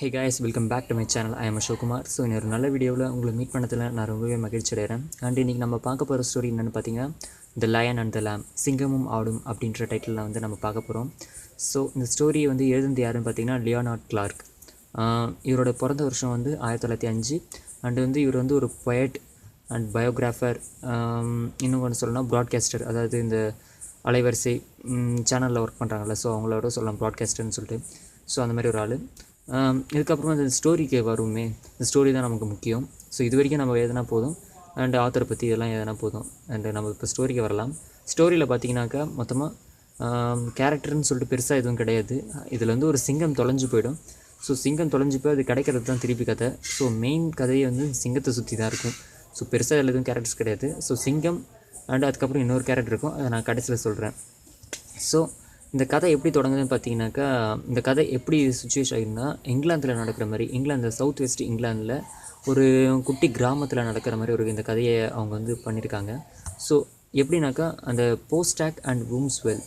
Hey guys, welcome back to my channel. I am Ashokkumar. So இன்னொரு நல்ல வீடியோவில் உங்களை மீட் பண்ணதில் நான் ரொம்பவே மகிழ்ச்சி அடைகிறேன். அண்ட் இன்றைக்கி நம்ம பார்க்க போகிற ஸ்டோரி என்னென்னு பார்த்தீங்கன்னா, த லயன் அண்ட் த லேம், சிங்கமும் ஆடும் அப்படின்ற டைட்டிலில் வந்து நம்ம பார்க்க போகிறோம். ஸோ இந்த ஸ்டோரியை வந்து எழுதுனது யாருன்னு பார்த்தீங்கன்னா லியோனார்ட் கிளார்க். இவரோட பிறந்த வருஷம் வந்து 1905. அண்டு வந்து இவர் வந்து ஒரு பொயட் அண்ட் பயோகிராஃபர், இன்னும் கொஞ்சம் சொல்லணும்னா ப்ராட்காஸ்டர், அதாவது இந்த அலைவரிசை சேனலில் ஒர்க் பண்ணுறாங்கல்ல, ஸோ அவங்களோட சொல்லலாம் ப்ராட்காஸ்டர்னு சொல்லிட்டு. ஸோ அந்த மாதிரி ஒரு ஆள். இதுக்கப்புறமா இந்த ஸ்டோரிக்கு வருமே, இந்த ஸ்டோரி தான் நமக்கு முக்கியம். ஸோ இது வரைக்கும் நம்ம எதனா போதும், அண்ட் ஆத்தரை பற்றி இதெல்லாம் எதனா போதும். அண்டு நம்ம இப்போ ஸ்டோரிக்கு வரலாம். ஸ்டோரியில் பார்த்தீங்கன்னாக்கா மொத்தமாக கேரக்டர்னு சொல்லிட்டு பெருசாக எதுவும் கிடையாது. இதில் வந்து ஒரு சிங்கம் தொலைஞ்சு போயிடும். ஸோ சிங்கம் தொலைஞ்சு போய் அது கிடைக்கிறது தான் திருப்பி கதை. ஸோ மெயின் கதையை வந்து சிங்கத்தை சுற்றி தான் இருக்கும். ஸோ பெருசாக இதில் எதுவும் கேரக்டர்ஸ் கிடையாது. ஸோ சிங்கம் அண்ட் அதுக்கப்புறம் இன்னொரு கேரக்டர் இருக்கும், அதை நான் கடைசியில் சொல்கிறேன். ஸோ இந்த கதை எப்படி தொடங்குதுன்னு பார்த்தீங்கன்னாக்கா, இந்த கதை எப்படி சுச்சுவேஷன் ஆகிருந்தா, இங்கிலாந்தில் நடக்கிற மாதிரி, இங்கிலாந்து சவுத் வெஸ்ட் இங்கிலாந்தில் ஒரு குட்டி கிராமத்தில் நடக்கிற மாதிரி ஒரு இந்த கதையை அவங்க வந்து பண்ணியிருக்காங்க. ஸோ எப்படின்னாக்கா, அந்த போஸ்டாக் அண்ட் வூம்ஸ்வெல்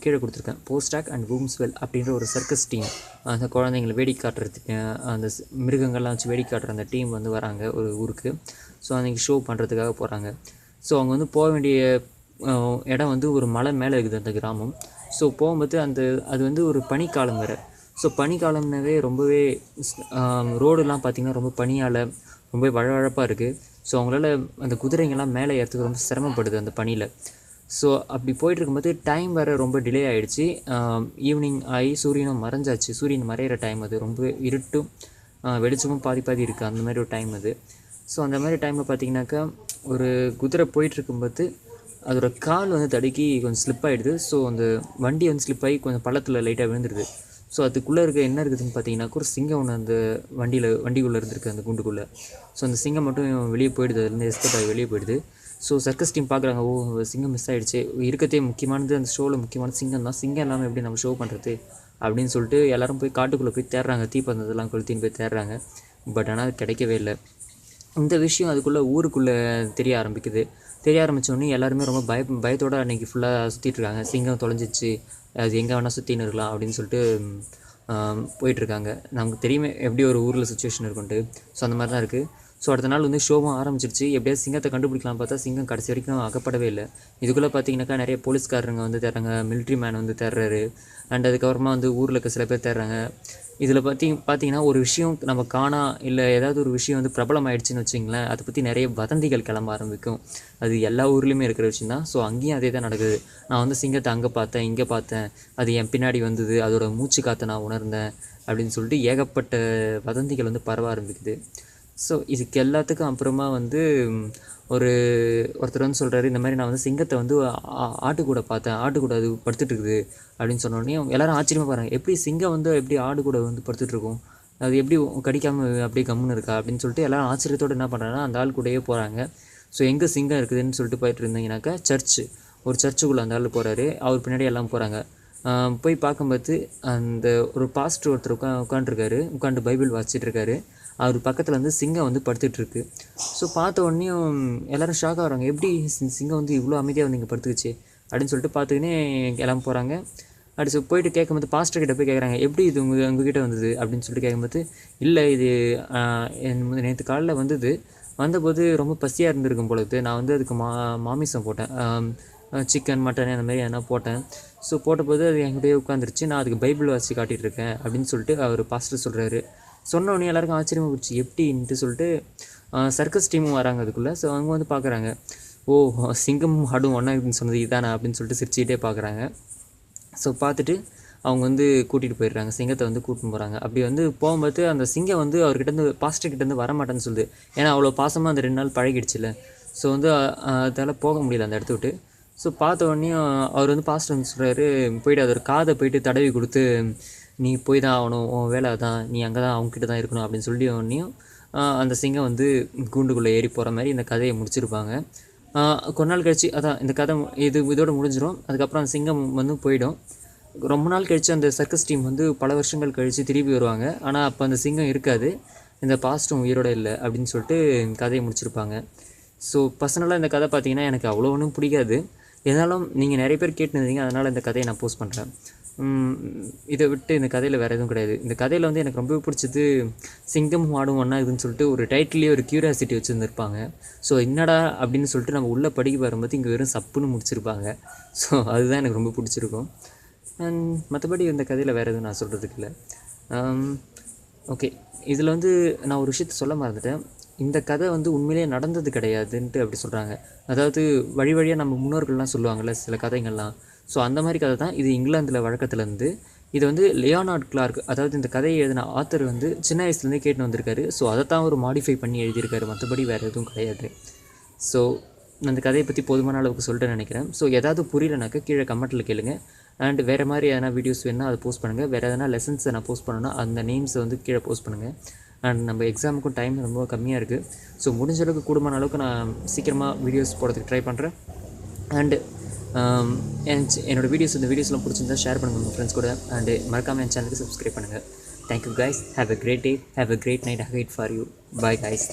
கீழே கொடுத்துருக்கேன். போஸ்டாக் அண்ட் வூம்ஸ்வெல் அப்படின்ற ஒரு சர்க்கஸ் டீம், அந்த குழந்தைங்களை வேடிக்கை காட்டுறதுக்கு, அந்த மிருகங்கள்லாம் வச்சு வேடிக்கை காட்டுற அந்த டீம் வந்து வராங்க ஒரு ஊருக்கு. ஸோ அன்றைக்கி ஷோ பண்ணுறதுக்காக போகிறாங்க. ஸோ அவங்க வந்து போக வேண்டிய இடம் வந்து ஒரு மலை மேலே இருக்குது அந்த கிராமம். ஸோ போகும்போது அது வந்து ஒரு பனிக்காலம் வேறு. ஸோ பனிக்காலம்னாவே ரொம்பவே ரோடுலாம் பார்த்திங்கன்னா ரொம்ப பனியால் ரொம்ப வழவழப்பாக இருக்குது. ஸோ அவங்களால அந்த குதிரைங்கள்லாம் மேலே ஏறத்துக்கு ரொம்ப சிரமப்படுது அந்த பனியில். ஸோ அப்படி போயிட்டுருக்கும்போது டைம் வேறு ரொம்ப டிலே ஆகிடுச்சு. ஈவினிங் ஆகி சூரியனும் மறைஞ்சாச்சு. சூரியன் மறையிற டைம் அது. ரொம்ப இருட்டும் வெளிச்சமும் பாதி இருக்குது, அந்த மாதிரி ஒரு டைம் அது. ஸோ அந்த மாதிரி டைமில் பார்த்திங்கனாக்கா, ஒரு குதிரை போயிட்டுருக்கும்போது அதோட கால் வந்து தடுக்கி கொஞ்சம் ஸ்லிப் ஆகிடுது. ஸோ அந்த வண்டி வந்து ஸ்லிப் ஆகி கொஞ்சம் பள்ளத்தில் லைட்டாக விழுந்துடுது. ஸோ அதுக்குள்ளே இருக்க என்ன இருக்குதுன்னு பார்த்தீங்கன்னாக்கா, ஒரு சிங்கம் ஒன்று அந்த வண்டிக்குள்ளே இருந்திருக்கு, அந்த குண்டுக்குள்ளே. ஸோ அந்த சிங்கம் மட்டும் வெளியே போயிடுது, அதுலேருந்து எஸ்கேப் ஆகி வெளியே போயிடுது. ஸோ சர்க்கஸ் டீம் பார்க்குறாங்க, ஓ சிங்கம் மிஸ் ஆகிடுச்சு, இருக்கிறதே முக்கியமானது அந்த ஷோவில் முக்கியமான சிங்கம் தான், சிங்கம் இல்லாமல் எப்படி நம்ம ஷோ பண்ணுறது அப்படின்னு சொல்லிட்டு எல்லோரும் போய் காட்டுக்குள்ளே போய் தேடுறாங்க. தீப்பந்தத்தெல்லாம் கொளுத்தின்னு போய் தேடுறாங்க. பட் ஆனால் அது கிடைக்கவே இல்லை. இந்த விஷயம் அதுக்குள்ளே ஊருக்குள்ளே தெரிய ஆரம்பித்தோடனே எல்லாருமே ரொம்ப பயத்தோடு அன்றைக்கி ஃபுல்லாக சுற்றிட்டுருக்காங்க. சிங்கம் தொலைஞ்சிச்சு, அது எங்கே வேணால் சுற்றின்னு இருக்கலாம் அப்படின்னு சொல்லிட்டு போயிட்டுருக்காங்க. நமக்கு தெரியுமே எப்படி ஒரு ஊரில் சுச்சுவேஷன் இருக்குன்ட்டு. ஸோ அந்த மாதிரி தான் இருக்குது. ஸோ அடுத்த நாள் வந்து ஷோவும் ஆரம்பிச்சிருச்சு. எப்படியாவது சிங்கத்தை கண்டுபிடிக்கலாம் பார்த்தா சிங்கம் கடைசி வரைக்கும் அகப்படவே இல்லை. இதுக்குள்ளே பார்த்தீங்கன்னாக்கா நிறைய போலீஸ்காரங்க வந்து தேடுறாங்க, மிலிட்ரி மேன் வந்து தேடுறாரு, அண்ட் அதுக்கப்புறமா வந்து ஊரில் இருக்க சில பேர் தேடுறாங்க. இதில் பார்த்தீங்கன்னா ஒரு விஷயம் நம்ம இல்லை ஏதாவது ஒரு விஷயம் வந்து பிரபலம் ஆகிடுச்சின்னு வச்சிங்களேன், அதை பற்றி நிறைய வதந்திகள் கிளம்ப ஆரம்பிக்கும். அது எல்லா ஊர்லேயுமே இருக்கிற விஷயம் தான். ஸோ அங்கேயும் அதே தான் நடக்குது. நான் வந்து சிங்கத்தை அங்கே பார்த்தேன், இங்கே பார்த்தேன், அது என் பின்னாடி வந்தது, அதோட மூச்சு காற்றை நான் உணர்ந்தேன் அப்படின்னு சொல்லிட்டு ஏகப்பட்ட வதந்திகள் வந்து பரவ ஆரம்பிக்குது. ஸோ இதுக்கு எல்லாத்துக்கும் அப்புறமா வந்து ஒருத்தர் வந்து சொல்கிறாரு, இந்த மாதிரி நான் வந்து சிங்கத்தை வந்து ஆட்டுக்கூட பார்த்தேன், ஆட்டுக்கூட அது படுத்துட்ருக்குது அப்படின்னு சொன்னோடனே எல்லோரும் ஆச்சரியமாக பாருங்கள், எப்படி சிங்கம் வந்து எப்படி ஆடு கூட வந்து படுத்துட்ருக்கும், அது எப்படி கடிக்காமல் அப்படியே கம்முன்னு இருக்கா அப்படின்னு சொல்லிட்டு எல்லோரும் ஆச்சரியத்தோடு என்ன பண்ணுறாங்கன்னா அந்த ஆள் கூடயே போகிறாங்க. ஸோ எங்கே சிங்கம் இருக்குதுன்னு சொல்லிட்டு போயிட்டு இருந்தீங்கன்னாக்கா, ஒரு சர்ச்சுக்குள்ளே அந்த ஆள் போகிறாரு. அவர் பின்னாடி எல்லாம் போகிறாங்க. போய் பார்க்கும்போது அந்த ஒரு பாஸ்டர் ஒருத்தர் உட்காந்து பைபிள் வாசிச்சிட்ருக்காரு. அவர் பக்கத்தில் வந்து சிங்கம் வந்து படுத்துட்ருக்கு. ஸோ பார்த்த உடனேயும் எல்லோரும் ஷாக் ஆகிறாங்க, எப்படி சிங்கம் வந்து இவ்வளோ அமைதியாக வந்து இங்கே படுத்துக்குச்சு அப்படின்னு சொல்லிட்டு பார்த்துக்கினே எல்லாம் போகிறாங்க. அடுத்து போயிட்டு கேட்கும்போது பாஸ்டர்கிட்ட போய் கேட்குறாங்க, எப்படி இது உங்ககிட்ட வந்தது அப்படின்னு சொல்லிட்டு கேட்கும்போது, இல்லை இது நேற்று காலையில் வந்தபோது ரொம்ப பசியாக இருந்திருக்கும் பொழுது நான் வந்து அதுக்கு மாமிசம் போட்டேன், சிக்கன் மட்டன் அந்த மாதிரி எதனா போட்டேன். ஸோ போட்டபோது அது என்கிட்டயே உட்காந்துருச்சு, நான் அதுக்கு பைபிள் வாசி காட்டிகிட்ருக்கேன் அப்படின்னு சொல்லிட்டு அவர் பாஸ்டர் சொல்கிறாரு. சொன்னோடனே எல்லாருக்கும் ஆச்சரியமாக போச்சு, எப்படின்ட்டு சொல்லிட்டு சர்க்கஸ் டீமும் வராங்க அதுக்குள்ளே. ஸோ அவங்க வந்து பார்க்குறாங்க, ஓ சிங்கம் ஆடும் ஒன்றா இருக்குதுன்னு சொன்னது இதானே அப்படின்னு சொல்லிட்டு சிரிச்சுக்கிட்டே பார்க்குறாங்க. ஸோ பார்த்துட்டு அவங்க வந்து கூட்டிகிட்டு போயிடுறாங்க, சிங்கத்தை வந்து கூட்டின்னு போகிறாங்க. அப்படி வந்து போகும்போது அந்த சிங்கம் வந்து பாஸ்டர்கிட்டேருந்து வரமாட்டேன்னு சொல்லுது. ஏன்னா அவ்வளோ பாசமாக அந்த 2 நாள் பழகிடுச்சுல. ஸோ வந்து அதால் போக முடியல அந்த இடத்த விட்டு. ஸோ பார்த்த உடனே அவர் வந்து பாஸ்டர் வந்து சொல்கிறாரு, போய்ட்டு அதோட காதை போய்ட்டு தடவி கொடுத்து, நீ போய் தான் ஆகணும், உன் வேலை தான், நீ அங்கே தான் அவங்ககிட்ட தான் இருக்கணும் அப்படின்னு சொல்லி உடனேயும் அந்த சிங்கம் வந்து கூண்டுக்குள்ளே ஏறி போகிற மாதிரி இந்த கதையை முடிச்சிருப்பாங்க. கொஞ்ச நாள் கழிச்சு அதான் இந்த கதை இதோட முடிஞ்சிடும். அதுக்கப்புறம் அந்த சிங்கம் வந்து போயிடும். ரொம்ப நாள் கழித்து அந்த சர்க்கஸ் டீம் வந்து பல வருஷங்கள் கழித்து திருப்பி வருவாங்க. ஆனால் அப்போ அந்த சிங்கம் இருக்காது, இந்த பாஸ்டும் உயிரோடு இல்லை அப்படின்னு சொல்லிட்டு கதையை முடிச்சிருப்பாங்க. ஸோ பர்சனலாக இந்த கதை பார்த்திங்கன்னா எனக்கு அவ்வளோ ஒன்றும் பிடிக்காது. இருந்தாலும் நீங்கள் நிறைய பேர் கேட்டுருந்தீங்க, அதனால் இந்த கதையை நான் போஸ்ட் பண்ணுறேன். இதை விட்டு இந்த கதையில் வேறு எதுவும் கிடையாது. இந்த கதையில் வந்து எனக்கு ரொம்ப பிடிச்சது சிங்கம் மாடும் ஒன்றா இதுன்னு சொல்லிட்டு ஒரு டைட்டிலே ஒரு க்யூரியாசிட்டி வச்சுருந்துருப்பாங்க. ஸோ என்னடா அப்படின்னு சொல்லிட்டு நம்ம உள்ளே படிக்க வரும்போது இங்கே வெறும் சப்புன்னு முடிச்சிருப்பாங்க. ஸோ அதுதான் எனக்கு ரொம்ப பிடிச்சிருக்கும். அண்ட் மற்றபடி இந்த கதையில் வேறு எதுவும் நான் சொல்கிறதுக்கு இல்லை. ஓகே, இதில் வந்து நான் ஒரு விஷயத்த சொல்ல மறந்துட்டேன். இந்த கதை வந்து உண்மையிலேயே நடந்தது கிடையாதுன்ட்டு அப்படி சொல்கிறாங்க. அதாவது வழியாக நம்ம முன்னோர்கள்லாம் சொல்லுவாங்கள்ல சில கதைகள்லாம். ஸோ அந்த மாதிரி கதை தான் இது. இங்கிலாந்தில் வழக்கத்துலேருந்து இது வந்து லியோனார்ட் கிளார்க், அதாவது இந்த கதையை எழுதின ஆத்தர் வந்து சின்ன வயசுலேருந்தே கேட்டு வந்திருக்காரு. ஸோ அதை தான் ஒரு மாடிஃபை பண்ணி எழுதியிருக்காரு, மற்றபடி வேறு எதுவும் கிடையாது. ஸோ அந்த கதையை பற்றி போதுமான அளவுக்கு சொல்லிட்டு நினைக்கிறேன். ஸோ ஏதாவது புரியலனாக்கா கீழே கமெண்ட்டில் கேளுங்க. அண்ட் வேறு மாதிரி எதனா வீடியோஸ் வேணுன்னா அதை போஸ்ட் பண்ணுங்கள். வேறு எதனா லெசன்ஸ் நான் போஸ்ட் பண்ணணுன்னா அந்த நேம்ஸை வந்து கீழே போஸ்ட் பண்ணுங்கள். அண்ட் நம்ம எக்ஸாமுக்கும் டைம் ரொம்ப கம்மியாக இருக்குது. ஸோ முடிஞ்ச அளவுக்கு கூடுமான அளவுக்கு நான் சீக்கிரமாக வீடியோஸ் போடுறதுக்கு ட்ரை பண்ணுறேன். அண்டு என்னோடய இந்த வீடியோஸ்லாம் பிடிச்சிருந்தா ஷேர் பண்ணுங்கள் உங்கள் ஃப்ரெண்ட்ஸ் கூட. அண்டு மறக்காமல் என் சேனலுக்கு சப்ஸ்கிரைப் பண்ணுங்கள். Thank you guys. Have a great day. Have a great night ahead for you. Bye guys.